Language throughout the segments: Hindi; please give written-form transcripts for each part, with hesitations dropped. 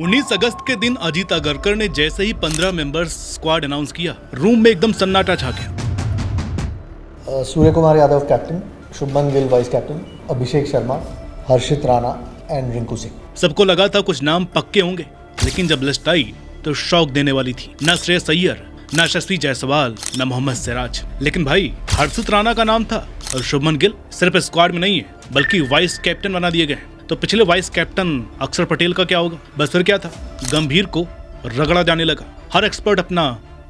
19 अगस्त के दिन अजीत अगरकर ने जैसे ही 15 मेंबर्स स्क्वाड अनाउंस किया, रूम में एकदम सन्नाटा छा गया। Suryakumar Yadav captain, Shubman Gill vice captain, Abhishek Sharma, Harshit Rana and Rinku Singh. सबको लगा था कुछ नाम पक्के होंगे, लेकिन जब लिस्ट आई तो शौक देने वाली थी। न श्रेयस अय्यर, न यशस्वी जायसवाल, न मोहम्मद सिराज, लेकिन भाई हर्षित राणा का नाम था। और शुभमन गिल सिर्फ स्क्वाड में नहीं है बल्कि वाइस कैप्टन बना दिए गए। तो पिछले वाइस कैप्टन अक्षर पटेल का क्या होगा? बस फिर क्या था, गंभीर को रगड़ा जाने लगा। हर एक्सपर्ट अपना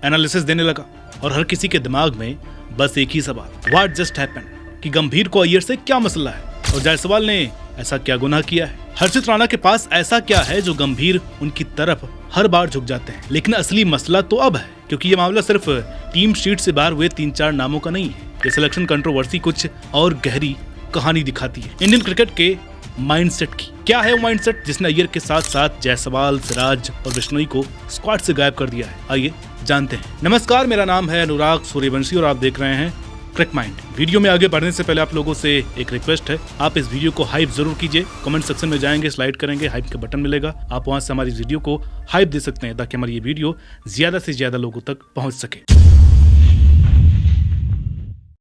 एनालिसिस देने लगा और हर किसी के दिमाग में बस एक ही सवाल, व्हाट जस्ट हैपेंड, कि गंभीर को अय्यर से क्या मसला है और जायसवाल ने ऐसा क्या गुनाह किया है। हर्षित राणा के पास ऐसा क्या है जो गंभीर उनकी तरफ हर बार झुक जाते हैं। लेकिन असली मसला तो अब है, क्योंकि ये मामला सिर्फ टीम शीट से बाहर हुए 3-4 नामों का नहीं है। ये सिलेक्शन कंट्रोवर्सी कुछ और गहरी कहानी दिखाती है इंडियन क्रिकेट के माइंडसेट की। क्या है वो माइंडसेट जिसने अय्यर के साथ साथ जायसवाल, सिराज और बिश्नोई को स्क्वाड से गायब कर दिया है? आइए जानते हैं। नमस्कार, मेरा नाम है अनुराग सूर्यवंशी और आप देख रहे हैं क्रिक माइंड। वीडियो में आगे बढ़ने से पहले आप लोगों से एक रिक्वेस्ट है, आप इस वीडियो को हाइप जरूर कीजिए। कमेंट सेक्शन में जाएंगे, स्लाइड करेंगे, हाइप का बटन मिलेगा, आप वहां से हमारी वीडियो को हाइप दे सकते हैं ताकि हमारी ये वीडियो ज्यादा से ज्यादा लोगों तक पहुंच सके।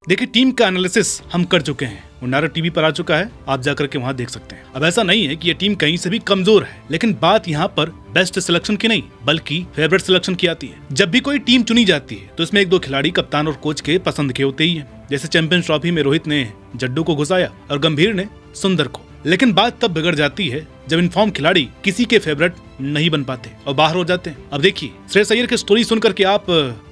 देखिए, टीम का एनालिसिस हम कर चुके हैं, वो नारा टीवी पर आ चुका है, आप जाकर के वहां देख सकते हैं। अब ऐसा नहीं है कि ये टीम कहीं से भी कमजोर है, लेकिन बात यहाँ पर बेस्ट सिलेक्शन की नहीं बल्कि फेवरेट सिलेक्शन की आती है। जब भी कोई टीम चुनी जाती है तो इसमें 1-2 खिलाड़ी कप्तान और कोच के पसंद के होते ही हैं। जैसे चैंपियंस ट्रॉफी में रोहित ने जड्डू को घुसाया और गंभीर ने सुंदर को। लेकिन बात तब बिगड़ जाती है जब इनफॉर्म खिलाड़ी किसी के फेवरेट नहीं बन पाते और बाहर हो जाते हैं। अब देखिए, श्रेयस अय्यर की स्टोरी सुनकर के आप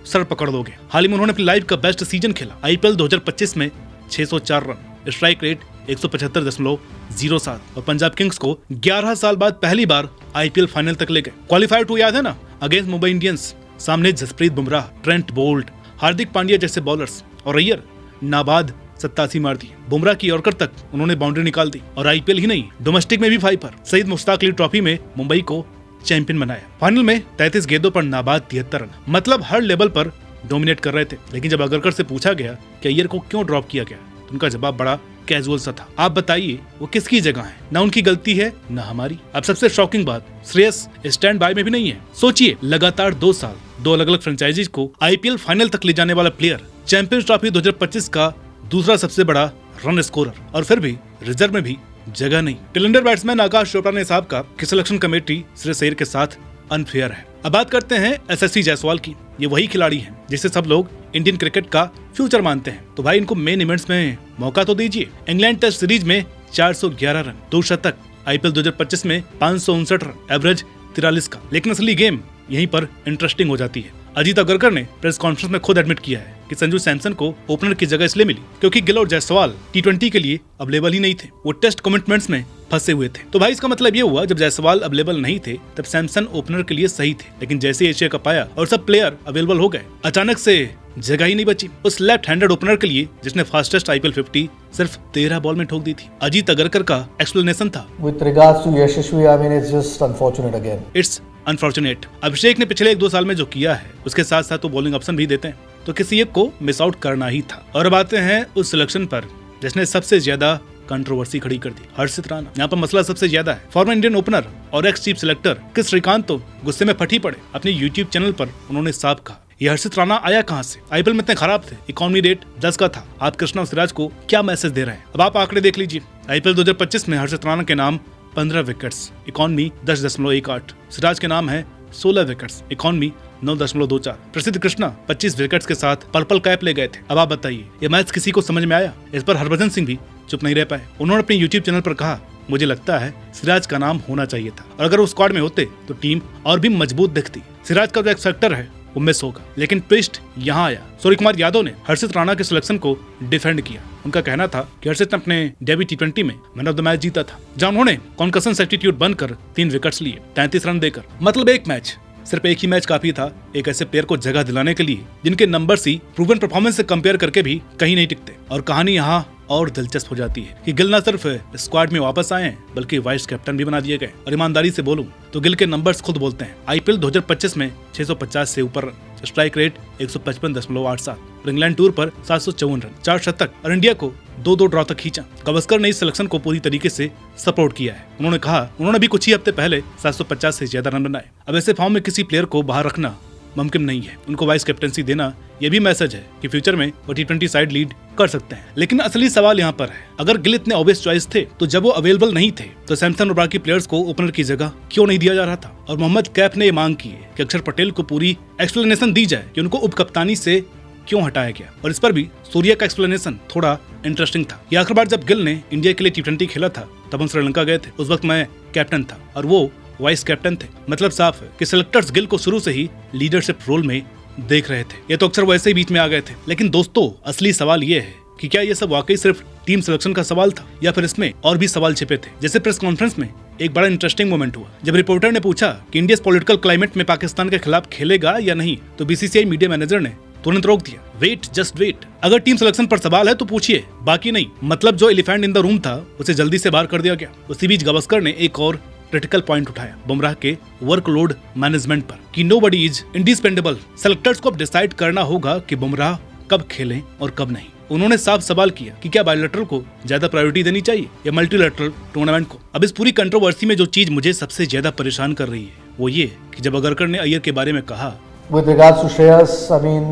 सर पकड़ दोगे। हाल ही में उन्होंने अपनी लाइफ का बेस्ट सीजन खेला। आईपीएल 2025 में 604 रन, स्ट्राइक रेट 175.07 और पंजाब किंग्स को 11 साल बाद पहली बार आईपीएल फाइनल तक ले गए। क्वालिफायर 2 याद है ना, अगेंस्ट मुंबई इंडियंस। सामने जसप्रीत बुमराह, ट्रेंट बोल्ट, हार्दिक पांड्या जैसे बॉलर्स और अय्यर नाबाद 87 मार दी। बुमराह की यॉर्कर तक उन्होंने बाउंड्री निकाल दी और आईपीएल ही नहीं, डोमेस्टिक में भी 5 पर सईद मुश्ताक अली ट्रॉफी में मुंबई को चैंपियन बनाया। फाइनल में 33 गेंदों पर नाबाद 73 रन, मतलब हर लेवल पर डोमिनेट कर रहे थे। लेकिन जब अगरकर से पूछा गया कि अय्यर को क्यों ड्रॉप किया गया, तो उनका जवाब बड़ा कैजुअल सा था। आप बताइए वो किसकी जगह है? ना उनकी गलती है ना हमारी। अब सबसे शॉकिंग बात, श्रेयस स्टैंड बाय में भी नहीं है। सोचिए, लगातार 2 साल 2 अलग अलग फ्रेंचाइजीज को आईपीएल फाइनल तक ले जाने वाला प्लेयर, चैंपियंस ट्रॉफी 2025 का दूसरा सबसे बड़ा रन स्कोरर, और फिर भी रिजर्व में भी जगह नहीं। टेलेंटेड बैट्समैन आकाश चोपड़ा ने साहब का कि सिलेक्शन कमेटी श्रेयस अय्यर के साथ अनफेयर है। अब बात करते हैं यशस्वी जायसवाल की। ये वही खिलाड़ी हैं जिसे सब लोग इंडियन क्रिकेट का फ्यूचर मानते हैं, तो भाई इनको मेन इवेंट्स में मौका तो दीजिए। इंग्लैंड टेस्ट सीरीज में 411 रन, 2 शतक, आईपीएल 2025 में 559 रन, एवरेज 43 का। लेकिन असली गेम यहीं पर इंटरेस्टिंग हो जाती है। अजीत अगरकर ने प्रेस कॉन्फ्रेंस में खुद एडमिट किया है कि संजू सैमसन को ओपनर की जगह इसलिए मिली क्योंकि गिल और जायसवाल टी20 के लिए अवेलेबल ही नहीं थे, वो टेस्ट कमिटमेंट्स में फंसे हुए थे। तो भाई इसका मतलब ये हुआ, जब जायसवाल अवेलेबल नहीं थे तब सैमसन ओपनर के लिए सही थे। लेकिन जैसे एशिया कप आया और सब प्लेयर अवेलेबल हो गए, अचानक से जगह ही नहीं बची उस लेफ्ट हैंडेड ओपनर के लिए जिसने फास्टेस्ट आईपीएल 50 सिर्फ 13 बॉल में ठोक दी थी। अजीत अगरकर का एक्सप्लेनेशन था, With regards to Yashasvi, I mean it's just unfortunate again. It's unfortunate. Abhishek ने पिछले 1-2 साल में जो किया है उसके साथ साथ वो बॉलिंग ऑप्शन भी देते हैं, तो किसी एक को मिस आउट करना ही था। और अब आते हैं उस सिलेक्शन पर जिसने सबसे ज्यादा कंट्रोवर्सी खड़ी कर दी, हर्षित राणा। यहाँ पर मसला सबसे ज्यादा है। फॉर्मर इंडियन ओपनर और एक्स चीफ सिलेक्टर किस श्रीकांत तो गुस्से में फटी पड़े। अपने यूट्यूब चैनल पर उन्होंने साफ कहा, ये हर्षित राणा आया कहाँ से? आईपीएल में इतने खराब थे, इकोनॉमी रेट 10 का था, आप कृष्णा और सिराज को क्या मैसेज दे रहे हैं? अब आप आंकड़े देख लीजिए। आईपीएल 2025 में हर्षित राणा के नाम 15 विकेट्स, इकोनॉमी 10.18, सिराज के नाम है 16 विकेट्स, इकोनॉमी 9.24। प्रसिद्ध कृष्णा 25 विकेट्स के साथ पर्पल कैप ले गए थे। अब आप बताइए, ये मैच किसी को समझ में आया? इस पर हरभजन सिंह भी चुप नहीं रह पाए। उन्होंने अपने यूट्यूब चैनल पर कहा, मुझे लगता है सिराज का नाम होना चाहिए था, और अगर वो स्क्वाड में होते तो टीम और भी मजबूत दिखती। सिराज का जो एक्स फैक्टर है वो मिस होगा। लेकिन ट्विस्ट यहाँ आया, सूर्य कुमार यादव ने हर्षित राणा के सिलेक्शन को डिफेंड किया। उनका कहना था कि हर्षित ने अपने डेब्यू टी20 में मैन ऑफ द मैच जीता था, जहां उन्होंने कॉन्कशन सब्स्टिट्यूट बनकर 3 विकेट्स लिए, 33 रन देकर। मतलब एक मैच, सिर्फ एक ही मैच काफी था एक ऐसे प्लेयर को जगह दिलाने के लिए जिनके नंबर्स ही प्रूवन परफॉर्मेंस से कंपेयर करके भी कहीं नहीं टिकते। और कहानी यहाँ और दिलचस्प हो जाती है कि गिल न सिर्फ स्क्वाड में वापस आए हैं बल्कि वाइस कैप्टन भी बना दिए गए। और ईमानदारी से बोलूं तो गिल के नंबर्स खुद बोलते हैं। आईपीएल 2025 में 650 से ऊपर रन, स्ट्राइक रेट 155.87, और इंग्लैंड टूर पर 754 रन, 4 शतक और इंडिया को 2-2 ड्रॉ तक खींचा। गावस्कर ने इस सिलेक्शन को पूरी तरीके से सपोर्ट किया है। उन्होंने कहा उन्होंने भी कुछ ही हफ्ते पहले 750 से ज्यादा रन बनाए। अब ऐसे फॉर्म में किसी प्लेयर को बाहर रखना मुमकिन नहीं है। उनको वाइस कैप्टनसी देना यह भी मैसेज है कि फ्यूचर में वो T20 साइड लीड कर सकते हैं। लेकिन असली सवाल यहाँ पर है, अगर गिल इतने ऑब्वियस चॉइस थे तो जब वो अवेलेबल नहीं थे तो सैमसन और बाकी प्लेयर्स को ओपनर की जगह क्यों नहीं दिया जा रहा था? और मोहम्मद कैफ ने ये मांग की है कि अक्षर पटेल को पूरी एक्सप्लेनेशन दी जाए कि उनको उप कप्तानी से क्यों हटाया गया। और इस पर भी सूर्या का एक्सप्लेनेशन थोड़ा इंटरेस्टिंग था। ये आखिरी बार जब गिल ने इंडिया के लिए T20 खेला था तब हम श्रीलंका गए थे। उस वक्त मैं कैप्टन था और वो वाइस कैप्टन थे। मतलब साफ है कि सिलेक्टर्स गिल को शुरू से ही लीडरशिप रोल में देख रहे थे। ये तो अक्सर वैसे ही बीच में आ गए थे। लेकिन दोस्तों, असली सवाल ये है कि क्या ये सब वाकई सिर्फ टीम सिलेक्शन का सवाल था या फिर इसमें और भी सवाल छिपे थे? जैसे प्रेस कॉन्फ्रेंस में एक बड़ा इंटरेस्टिंग मोमेंट हुआ जब रिपोर्टर ने पूछा कि इंडिया पॉलिटिकल क्लाइमेट में पाकिस्तान के खिलाफ खेलेगा या नहीं, तो BCCI मीडिया मैनेजर ने तुरंत रोक दिया। Wait, just wait. अगर टीम सिलेक्शन पर सवाल है तो पूछिए, बाकी नहीं। मतलब जो एलिफेंट इन द रूम था उसे जल्दी से बाहर कर दिया गया। उसी बीच गावस्कर ने एक और क्रिटिकल पॉइंट उठाया बुमराह के वर्कलोड मैनेजमेंट पर कि नोबडी इज इंडिस्पेंडेबल। सेलेक्टर्स को अब डिसाइड करना होगा कि बुमराह कब खेलें और कब नहीं। उन्होंने साफ सवाल किया कि क्या बायलैटरल को ज्यादा प्रायोरिटी देनी चाहिए या मल्टीलैटरल टूर्नामेंट को। अब इस पूरी कंट्रोवर्सी में जो चीज मुझे सबसे ज्यादा परेशान कर रही है वो ये कि जब अगरकर ने अय्यर के बारे में कहा, With regards to Shreyas, I mean,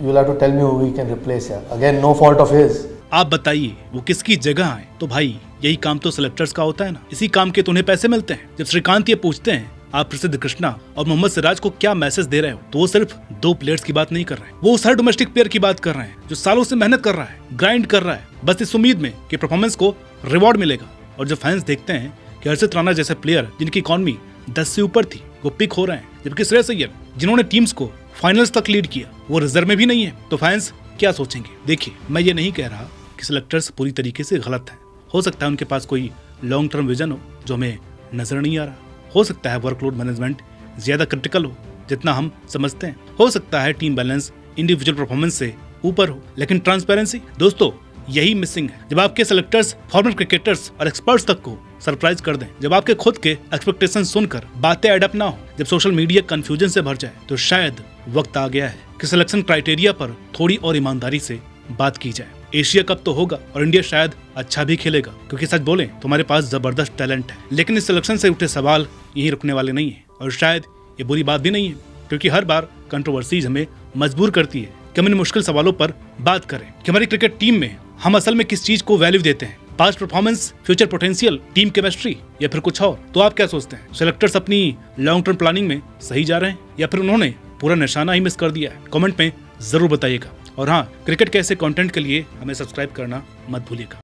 you'll have to tell me who we can replace here. Again, no fault of his. आप बताइए वो किसकी जगह आए? तो भाई यही काम तो सिलेक्टर्स का होता है ना, इसी काम के तो उन्हें पैसे मिलते हैं। जब श्रीकांत ये पूछते हैं आप प्रसिद्ध कृष्णा और मोहम्मद सिराज को क्या मैसेज दे रहे हो, तो वो सिर्फ 2 प्लेयर्स की बात नहीं कर रहे हैं, वो उस हर डोमेस्टिक प्लेयर की बात कर रहे हैं जो सालों से मेहनत कर रहा है, ग्राइंड कर रहा है, बस इस उम्मीद में कि परफॉर्मेंस को रिवॉर्ड मिलेगा। और जब फैंस देखते हैं कि हर्षित राणा जैसे प्लेयर जिनकी इकॉनमी 10 से ऊपर थी वो पिक हो रहे हैं, जबकि श्रेयस अय्यर जिन्होंने टीम्स को फाइनल्स तक लीड किया वो रिजर्व में भी नहीं है, तो फैंस क्या सोचेंगे? देखिए, मैं ये नहीं कह रहा कि सिलेक्टर्स पूरी तरीके से गलत हैं। हो सकता है उनके पास कोई लॉन्ग टर्म विजन हो जो हमें नजर नहीं आ रहा। हो सकता है वर्कलोड मैनेजमेंट ज्यादा क्रिटिकल हो जितना हम समझते हैं। हो सकता है टीम बैलेंस इंडिविजुअल परफॉर्मेंस से ऊपर हो। लेकिन ट्रांसपेरेंसी दोस्तों यही मिसिंग है। जब आपके सेलेक्टर्स फॉर्मर क्रिकेटर्स और एक्सपर्ट्स तक को सरप्राइज कर दें, जब आपके खुद के एक्सपेक्टेशन सुनकर बातें एडअप ना हो, जब सोशल मीडिया कंफ्यूजन से भर जाए, तो शायद वक्त आ गया है कि सिलेक्शन क्राइटेरिया पर थोड़ी और ईमानदारी से बात की जाए। एशिया कप तो होगा और इंडिया शायद अच्छा भी खेलेगा, क्योंकि सच बोलें तो हमारे पास जबरदस्त टैलेंट है। लेकिन इस सिलेक्शन से उठे सवाल यही रुकने वाले नहीं है और शायद ये बुरी बात भी नहीं है, क्योंकि हर बार कंट्रोवर्सीज हमें मजबूर करती है कि हम इन मुश्किल सवालों पर बात करें कि हमारी क्रिकेट टीम में हम असल में किस चीज को वैल्यू देते हैं, past performance, future potential, team chemistry या फिर कुछ और। तो आप क्या सोचते हैं, सिलेक्टर्स अपनी लॉन्ग टर्म प्लानिंग में सही जा रहे हैं या फिर उन्होंने पूरा निशाना ही मिस कर दिया है? कमेंट में जरूर बताइएगा। और हाँ, क्रिकेट के ऐसे कंटेंट के लिए हमें सब्सक्राइब करना मत भूलिएगा।